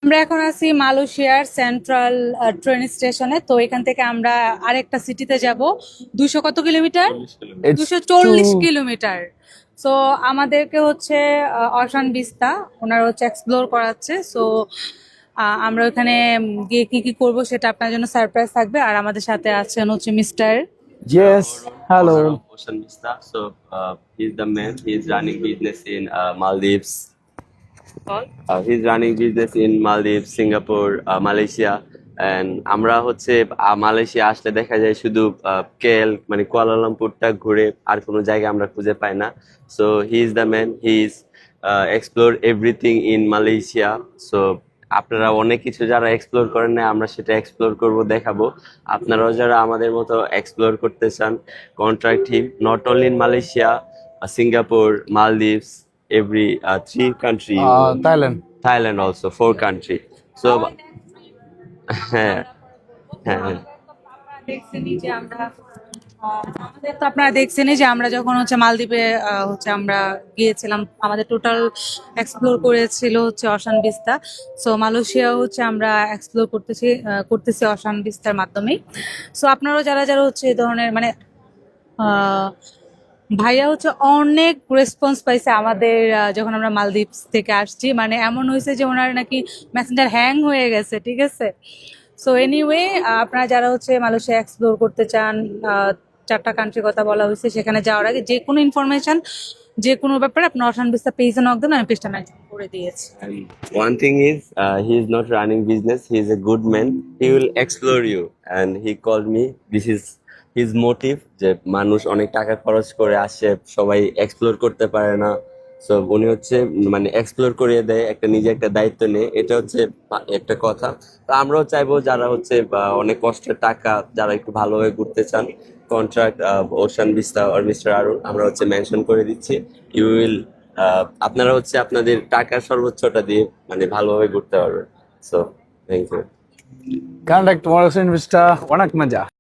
আমরা এখন আছি মালয়েশিয়ার সেন্ট্রাল ট্রেন স্টেশনে। তো এখান থেকে আমরা আরেকটা সিটিতে যাব। 200 কত কিলোমিটার? 240 কিলোমিটার। সো আমাদেরকে হচ্ছে অশান বিস্তা ওনারা হচ্ছে এক্সপ্লোর করাচ্ছে। সো আমরা ওখানে গিয়ে কি কি করব সেটা আপনার জন্য সারপ্রাইজ থাকবে। আর আমাদের সাথে আছেন হচ্ছে mister Yes, Owner hello. of Ocean Vista. So he's the man. He's running business in Maldives. He's running business in Maldives, Singapore, Malaysia. And আমরা হচ্ছে মালয়েশিয়া আসলে দেখা যায় শুধু কেল মানে কুয়ালালামপুরটা ঘুরে আর কোনো জায়গা আমরা খুঁজে পাই না। So he is the man, he is explore everything in Malaysia. So আপনারা অনেক কিছু যারা এক্সপ্লোর করেন না আমরা সেটা এক্সপ্লোর করব, দেখাবো। আপনারাও যারা আমাদের মতো এক্সপ্লোর করতে চান, contract him not only in Malaysia, Singapore, Maldives, every three country, Thailand. Thailand also, four country. So হ্যাঁ হ্যাঁ আপনারা দেখছেনই যে আমরা যখন হচ্ছে মালদ্বীপে হচ্ছে আমরা গিয়েছিলাম, আমাদের টোটাল এক্সপ্লোর করেছিল হচ্ছে অশান বিস্তা। সো মালয়েশিয়া হচ্ছে আমরা এক্সপ্লোর করতেছি অশান বিস্তার মাধ্যমেই। সো আপনারাও যারা যারা হচ্ছে এই ধরনের মানে ভাইয়া হচ্ছে অনেক রেসপন্স পাইছে আমাদের যখন আমরা মালদ্বীপস থেকে আসছি। মানে এমন হয়েছে যে ওনার নাকি মেসেঞ্জার হ্যাং হয়ে গেছে, ঠিক আছে। সো এনিওয়ে, আপনারা যারা হচ্ছে মালয়েশিয়া এক্সপ্লোর করতে চান, 4টা কান্ট্রির কথা বলা হয়েছে, সেখানে যাওয়ার আগে যে কোনো ইনফরমেশন, যে কোনো ব্যাপারে আপনার অশান বিস্তা পেজে নক দেন, আমি পেজটা মেনশন করে দিয়েছি। And one thing is, he is not running business. He is a good man. He will explore you. And he called me. This is his motive. যে মানুষ অনেক টাকা খরচ করে আসে, সবাই এক্সপ্লোর করতে পারে না। সো উনি হচ্ছে মানে এক্সপ্লোর করিয়ে দেয়, একটা নিজে একটা দায়িত্ব নেয়। এটা হচ্ছে একটা কথা। তো আমরাও চাইবো যারা হচ্ছে অনেক কষ্টের টাকা, যারা একটু ভালোভাবে ঘুরতে চান, কন্ট্রাক্ট ওশান বিস্তা আর মিস্টার আরুন আমরা হচ্ছে মেনশন করে দিচ্ছি। ইউ উইল আপনারা হচ্ছে আপনাদের টাকার সর্বোচ্চটা দিয়ে মানে ভালোভাবে ঘুরতে পারবেন। So thank you. Contact Morrison Vista, Vanak Maja.